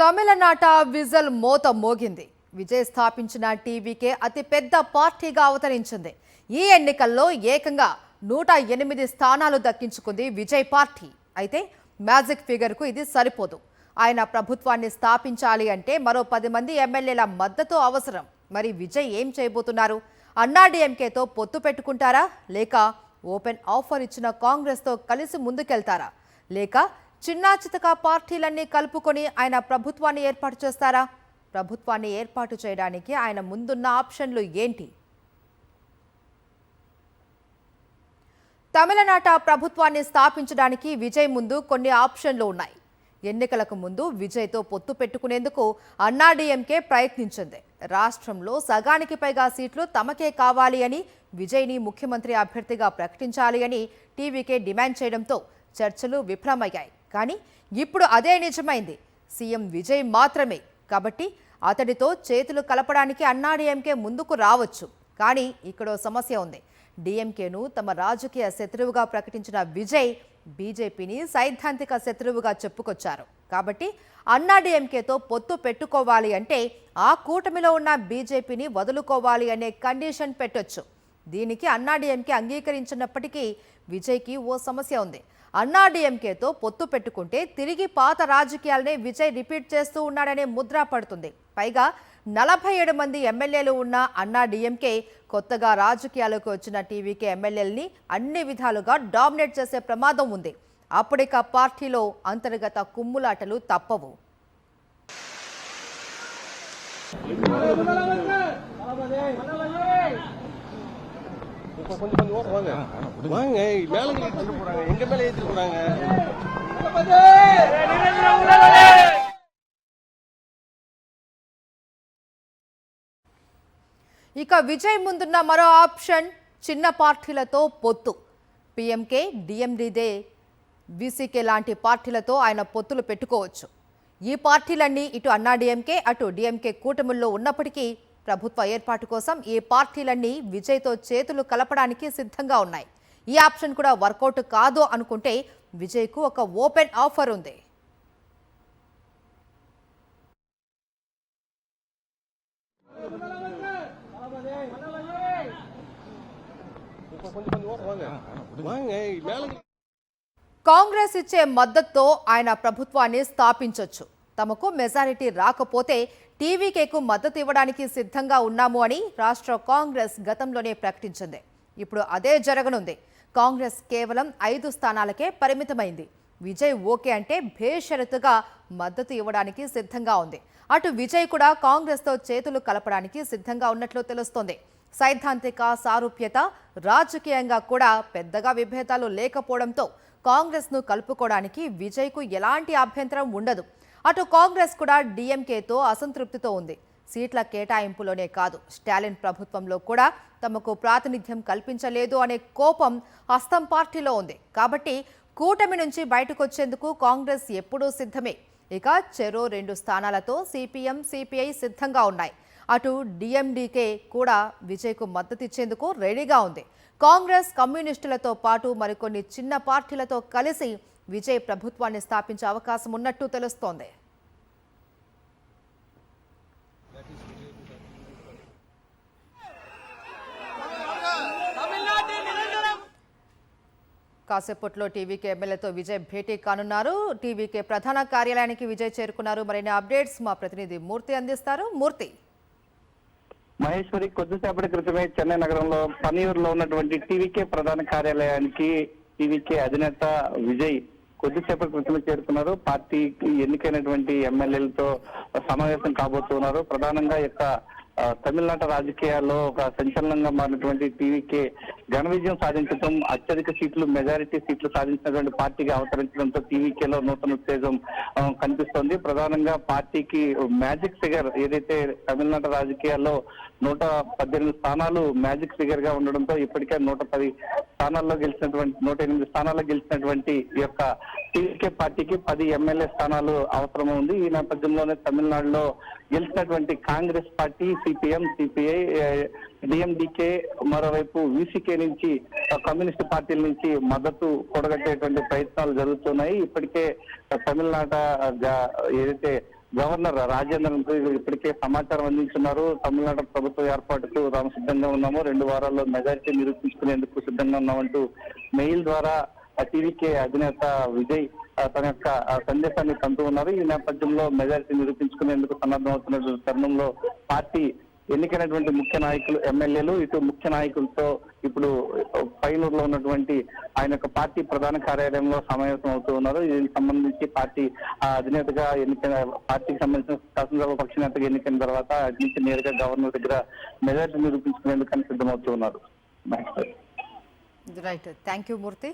తమిళనాట విజల్ మోత మోగింది. విజయ్ స్థాపించిన టీవీకే అతి పెద్ద పార్టీగా అవతరించింది. ఈ ఎన్నికల్లో ఏకంగా 108 స్థానాలు దక్కించుకుంది విజయ్ పార్టీ. అయితే మ్యాజిక్ ఫిగర్కు ఇది సరిపోదు. ఆయన ప్రభుత్వాన్ని స్థాపించాలి అంటే మరో 10 మంది ఎమ్మెల్యేల మద్దతు అవసరం. మరి విజయ్ ఏం చేయబోతున్నారు? అన్నాడీఎంకేతో పొత్తు పెట్టుకుంటారా, లేక ఓపెన్ ఆఫర్ ఇచ్చిన కాంగ్రెస్తో కలిసి ముందుకెళ్తారా, లేక చిన్నా చితక పార్టీలన్నీ కలుపుకొని ఆయన ప్రభుత్వాన్ని ఏర్పాటు చేస్తారా? ప్రభుత్వాన్ని ఏర్పాటు చేయడానికి ఆయన ముందున్న ఆప్షన్లు ఏంటి? తమిళనాట ప్రభుత్వాన్ని స్థాపించడానికి విజయ్ ముందు కొన్ని ఆప్షన్లు ఉన్నాయి. ఎన్నికలకు ముందు విజయ్తో పొత్తు పెట్టుకునేందుకు అన్నాడీఎంకే ప్రయత్నించింది. రాష్ట్రంలో సగానికి పైగా సీట్లు తమకే కావాలి అని, విజయ్ని ముఖ్యమంత్రి అభ్యర్థిగా ప్రకటించాలి అని టీవీకే డిమాండ్ చేయడంతో చర్చలు విఫలమయ్యాయి. కానీ ఇప్పుడు అదే నిజమైంది. సీఎం విజయ్ మాత్రమే కాబట్టి అతడితో చేతులు కలపడానికి అన్నాడీఎంకే ముందుకు రావచ్చు. కానీ ఇక్కడో సమస్య ఉంది. డీఎంకేను తమ రాజకీయ శత్రువుగా ప్రకటించిన విజయ్ బీజేపీని సైద్ధాంతిక శత్రువుగా చెప్పుకొచ్చారు. కాబట్టి అన్నాడీఎంకేతో పొత్తు పెట్టుకోవాలి అంటే ఆ కూటమిలో ఉన్న బీజేపీని వదులుకోవాలి అనే కండిషన్ పెట్టొచ్చు. దీనికి అన్నాడీఎంకే అంగీకరించినప్పటికీ విజయ్కి ఓ సమస్య ఉంది. అన్నాడీఎంకేతో పొత్తు పెట్టుకుంటే తిరిగి పాత రాజకీయాలనే విజయ్ రిపీట్ చేస్తూ ఉన్నాడనే ముద్ర పడుతుంది. పైగా 47 మంది ఎమ్మెల్యేలు ఉన్న అన్నాడీఎంకే కొత్తగా రాజకీయాలకు వచ్చిన టీవీకే ఎమ్మెల్యేలని అన్ని విధాలుగా డామినేట్ చేసే ప్రమాదం ఉంది. అప్పటిక పార్టీలో అంతర్గత కుమ్ములాటలు తప్పవు. ఇక విజయ్ ముందున్న మరో ఆప్షన్ చిన్న పార్టీలతో పొత్తు. పీఎంకే, డిఎండీదే, వీసీకే లాంటి పార్టీలతో ఆయన పొత్తులు పెట్టుకోవచ్చు. ఈ పార్టీలన్నీ ఇటు అన్నాడీఎంకే అటు డిఎంకే కూటమిల్లో ఉన్నప్పటికీ ప్రభుత్వ ఏర్పాటు కోసం ఈ పార్టీలన్నీ విజయ్తో చేతులు కలపడానికి సిద్ధంగా ఉన్నాయి. ఈ ఆప్షన్ కూడా వర్కౌట్ కాదు అనుకుంటే విజయ్కు ఒక ఓపెన్ ఆఫర్ ఉంది. కాంగ్రెస్ ఇచ్చే మద్దతుతో ఆయన ప్రభుత్వాన్ని స్థాపించొచ్చు. తమకు మెజారిటీ రాకపోతే టీవీకేకు మద్దతు ఇవ్వడానికి సిద్ధంగా ఉన్నాము అని రాష్ట్ర కాంగ్రెస్ గతంలోనే ప్రకటించింది. ఇప్పుడు అదే జరగనుంది. కాంగ్రెస్ కేవలం 5 స్థానాలకే పరిమితమైంది. విజయ్ ఓకే అంటే బేషరతుగా మద్దతు ఇవ్వడానికి సిద్ధంగా ఉంది. అటు విజయ్ కూడా కాంగ్రెస్తో చేతులు కలపడానికి సిద్ధంగా ఉన్నట్లు తెలుస్తోంది. సైద్ధాంతిక సారూప్యత, రాజకీయంగా కూడా పెద్దగా విభేదాలు లేకపోవడంతో కాంగ్రెస్ను కలుపుకోవడానికి విజయ్కు ఎలాంటి అభ్యంతరం ఉండదు. అటు కాంగ్రెస్ కూడా డీఎంకేతో అసంతృప్తితో ఉంది. సీట్ల కేటాయింపులోనే కాదు, స్టాలిన్ ప్రభుత్వంలో కూడా తమకు ప్రాతినిధ్యం కల్పించలేదు అనే కోపం హస్తం పార్టీలో ఉంది. కాబట్టి కూటమి నుంచి బయటకు వచ్చేందుకు కాంగ్రెస్ ఎప్పుడూ సిద్ధమే. ఇక చెరో 2 స్థానాలతో సిపిఎం, సిపిఐ సిద్ధంగా ఉన్నాయి. అటు డిఎండీకే కూడా విజయ్కు మద్దతిచ్చేందుకు రెడీగా ఉంది. కాంగ్రెస్, కమ్యూనిస్టులతో పాటు మరికొన్ని చిన్న పార్టీలతో కలిసి విజయ్ ప్రభుత్వాన్ని స్థాపించే అవకాశం ఉన్నట్టు తెలుస్తోంది. కాసేపట్లో టీవీకే ఎమ్మెల్యేతో విజయ్ భేటీ కానున్నారు. టీవీకే ప్రధాన కార్యాలయానికి విజయ్ చేరుకున్నారు. మరిన్ని అప్డేట్స్ మా ప్రతినిధి మూర్తి అందిస్తారు. మూర్తి. మహేశ్వరి, కొద్దిసేపటి క్రితమే చెన్నై నగరంలో పనియూరులో ఉన్నటువంటి టీవీకే ప్రధాన కార్యాలయానికి టీవీకే అధినేత విజయ్ కొద్దిసేపటి క్రితమే చేరుకున్నారు. పార్టీకి ఎన్నికైనటువంటి ఎమ్మెల్యేలతో సమావేశం కాబోతున్నారు. ప్రధానంగా యొక్క తమిళనాట రాజకీయాల్లో ఒక సంచలనంగా మారినటువంటి టీవీకే ఘన విజయం సాధించడం, అత్యధిక సీట్లు, మెజారిటీ సీట్లు సాధించినటువంటి పార్టీగా అవతరించడంతో టీవీకేలో నూతన ఉత్తేజం కనిపిస్తోంది. ప్రధానంగా పార్టీకి మ్యాజిక్ ఫిగర్ ఏదైతే తమిళనాట రాజకీయాల్లో 118 స్థానాలు మ్యాజిక్ ఫిగర్ గా ఉండడంతో ఇప్పటికే 110 స్థానాల్లో గెలిచినటువంటి 108 స్థానాల్లో గెలిచినటువంటి ఈ యొక్క టీవీకే పార్టీకి 10 ఎమ్మెల్యే స్థానాలు అవసరం ఉంది. ఈ నేపథ్యంలోనే తమిళనాడులో గెలిచినటువంటి Congress party, CPM, CPI, DMDK, మరోవైపు వీసీకే నుంచి కమ్యూనిస్ట్ పార్టీల నుంచి మద్దతు కూడగట్టేటువంటి ప్రయత్నాలు జరుగుతున్నాయి. ఇప్పటికే తమిళనాట ఏదైతే గవర్నర్ రాజేంద్రన్ ఇప్పటికే సమాచారం అందించున్నారు. తమిళనాడు ప్రభుత్వ ఏర్పాటుకు తాము సిద్ధంగా ఉన్నాము, 2 వారాల్లో మెజారిటీ నిరూపించుకునేందుకు సిద్ధంగా ఉన్నామంటూ మెయిల్ ద్వారా టీవీకే అధినేత విజయ్ తన యొక్క సందేశాన్ని పంపుతూ ఉన్నారు. ఈ నేపథ్యంలో మెజారిటీ నిరూపించుకునేందుకు సన్నద్ధమవుతున్న తరుణంలో పార్టీ ఎన్నికైనటువంటి ముఖ్య నాయకులు ఎమ్మెల్యేలు ఇటు ముఖ్య నాయకులతో ఇప్పుడు పైనూరులో ఉన్నటువంటి ఆయన యొక్క పార్టీ ప్రధాన కార్యాలయంలో సమావేశం అవుతూ ఉన్నారు. దీనికి సంబంధించి పార్టీ అధినేతగా ఎన్నికైన పార్టీకి సంబంధించిన శాసనసభ పక్ష నేతగా ఎన్నికైన తర్వాత అటు నుంచి నేరుగా గవర్నర్ దగ్గర మెజారిటీ నిరూపించుకునేందుకు సిద్ధమవుతూ ఉన్నారు. Right, thank you Murthy.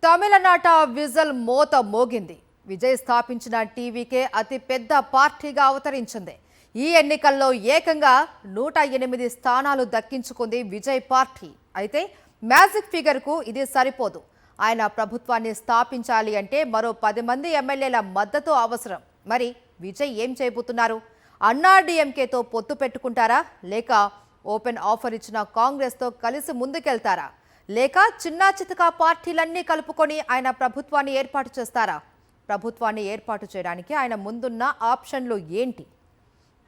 తమిళనాట విజల్ మోత మోగింది. విజయ్ స్థాపించిన టీవీకే అతి పెద్ద పార్టీగా అవతరించింది. ఈ ఎన్నికల్లో ఏకంగా 108 స్థానాలు దక్కించుకుంది విజయ్ పార్టీ. అయితే మ్యాజిక్ ఫిగర్కు ఇది సరిపోదు. ఆయన ప్రభుత్వాన్ని స్థాపించాలి అంటే మరో 10 మంది ఎమ్మెల్యేల మద్దతు అవసరం. మరి విజయ్ ఏం చేయబోతున్నారు? అన్నాడీఎంకేతో పొత్తు పెట్టుకుంటారా, లేక ఓపెన్ ఆఫర్ ఇచ్చిన కాంగ్రెస్తో కలిసి ముందుకెళ్తారా, లేక చిన్నా చితకా పార్టీలన్నీ కలుపుకొని ఆయన ప్రభుత్వాన్ని ఏర్పాటు చేస్తారా? ప్రభుత్వాన్ని ఏర్పాటు చేయడానికి ఆయన ముందున్న ఆప్షన్లు ఏంటి?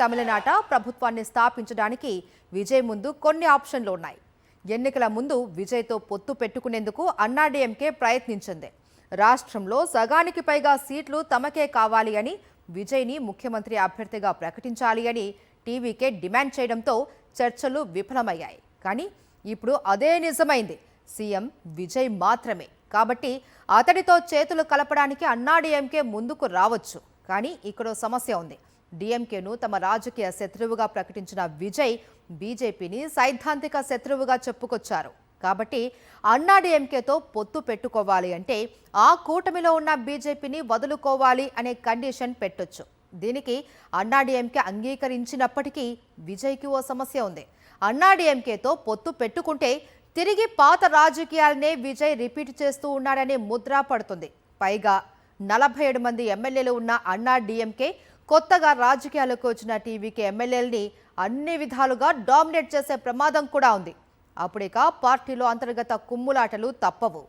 తమిళనాట ప్రభుత్వాన్ని స్థాపించడానికి విజయ్ ముందు కొన్ని ఆప్షన్లు ఉన్నాయి. ఎన్నికల ముందు విజయ్తో పొత్తు పెట్టుకునేందుకు అన్నాడీఎంకే ప్రయత్నించింది. రాష్ట్రంలో సగానికి పైగా సీట్లు తమకే కావాలి అని, విజయ్ని ముఖ్యమంత్రి అభ్యర్థిగా ప్రకటించాలి అని టీవీకే డిమాండ్ చేయడంతో చర్చలు విఫలమయ్యాయి. కానీ ఇప్పుడు అదే నిజమైంది. సీఎం విజయ్ మాత్రమే కాబట్టి అతడితో చేతులు కలపడానికి అన్నాడీఎంకే ముందుకు రావచ్చు. కానీ ఇక్కడ సమస్య ఉంది. డీఎంకేను తమ రాజకీయ శత్రువుగా ప్రకటించిన విజయ్ బీజేపీని సైద్ధాంతిక శత్రువుగా చెప్పుకొచ్చారు. కాబట్టి అన్నాడీఎంకేతో పొత్తు పెట్టుకోవాలి అంటే ఆ కూటమిలో ఉన్న బీజేపీని వదులుకోవాలి అనే కండిషన్ పెట్టొచ్చు. దీనికి అన్నాడీఎంకే అంగీకరించినప్పటికీ విజయ్కి ఓ సమస్య ఉంది. అన్నాడీఎంకేతో పొత్తు పెట్టుకుంటే తిరిగి పాత రాజకీయాలనే విజయ్ రిపీట్ చేస్తూ ఉన్నాడనే ముద్ర పడుతుంది. పైగా 47 మంది ఎమ్మెల్యేలు ఉన్న అన్నాడీఎంకే కొత్తగా రాజకీయాలకు వచ్చిన టీవీకే ఎమ్మెల్యేలని అన్ని విధాలుగా డామినేట్ చేసే ప్రమాదం కూడా ఉంది. అప్పుడిక పార్టీలో అంతర్గత కుమ్ములాటలు తప్పవు.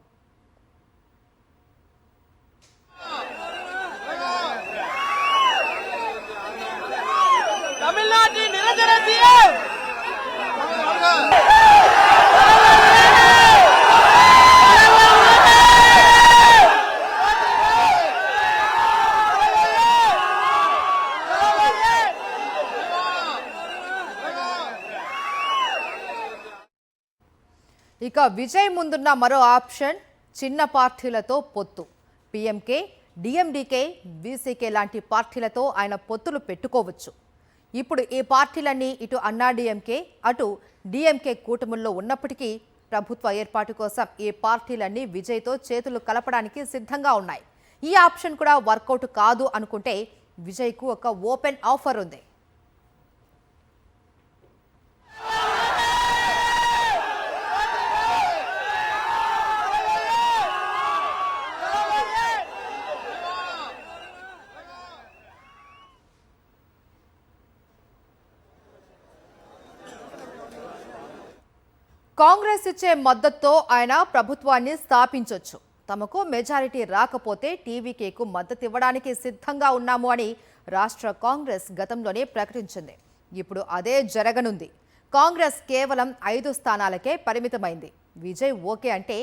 ఇక విజయ్ ముందున్న మరో ఆప్షన్ చిన్న పార్టీలతో పొత్తు. పీఎంకే, డిఎండికే, బీసీకే లాంటి పార్టీలతో ఆయన పొత్తులు పెట్టుకోవచ్చు. ఇప్పుడు ఈ పార్టీలన్నీ ఇటు అన్నాడీఎంకే, అటు డిఎంకే కూటముల్లో ఉన్నప్పటికీ ప్రభుత్వ ఏర్పాటు కోసం ఈ పార్టీలన్నీ విజయ్తో చేతులు కలపడానికి సిద్ధంగా ఉన్నాయి. ఈ ఆప్షన్ కూడా వర్కౌట్ కాదు అనుకుంటే విజయ్కు ఒక ఓపెన్ ఆఫర్ ఉంది. కాంగ్రెస్ ఇచ్చే మద్దతుతో ఆయన ప్రభుత్వాన్ని స్థాపించొచ్చు. తమకు మెజారిటీ రాకపోతే టీవీకేకు మద్దతు ఇవ్వడానికి సిద్ధంగా ఉన్నాము అని రాష్ట్ర కాంగ్రెస్ గతంలోనే ప్రకటించింది. ఇప్పుడు అదే జరగనుంది. కాంగ్రెస్ కేవలం 5 స్థానాలకే పరిమితమైంది. విజయ్ ఓకే అంటే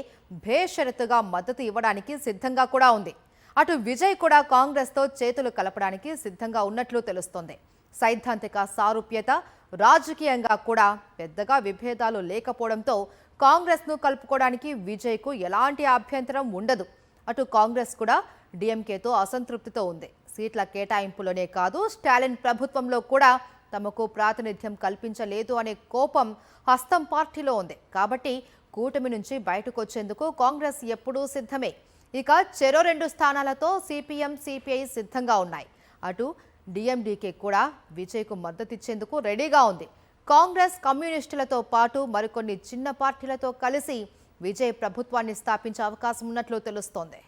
బేషరతుగా మద్దతు ఇవ్వడానికి సిద్ధంగా కూడా ఉంది. అటు విజయ్ కూడా కాంగ్రెస్తో చేతులు కలపడానికి సిద్ధంగా ఉన్నట్లు తెలుస్తోంది. సైద్ధాంతిక సారూప్యత, రాజకీయంగా కూడా పెద్దగా విభేదాలు లేకపోవడంతో కాంగ్రెస్ను కలుపుకోవడానికి విజయ్కు ఎలాంటి అభ్యంతరం ఉండదు. అటు కాంగ్రెస్ కూడా డిఎంకేతో అసంతృప్తితో ఉంది. సీట్ల కేటాయింపులోనే కాదు, స్టాలిన్ ప్రభుత్వంలో కూడా తమకు ప్రాతినిధ్యం కల్పించలేదు అనే కోపం హస్తం పార్టీలో ఉంది. కాబట్టి కూటమి నుంచి బయటకు వచ్చేందుకు కాంగ్రెస్ ఎప్పుడూ సిద్ధమే. ఇక చెరో 2 స్థానాలతో సిపిఎం, సిపిఐ సిద్ధంగా ఉన్నాయి. అటు డిఎండికే కూడా విజయ్కు మద్దతిచ్చేందుకు రెడీగా ఉంది. కాంగ్రెస్, కమ్యూనిస్టులతో పాటు మరికొన్ని చిన్న పార్టీలతో కలిసి విజయ్ ప్రభుత్వాన్ని స్థాపించే అవకాశం ఉన్నట్లు తెలుస్తోంది.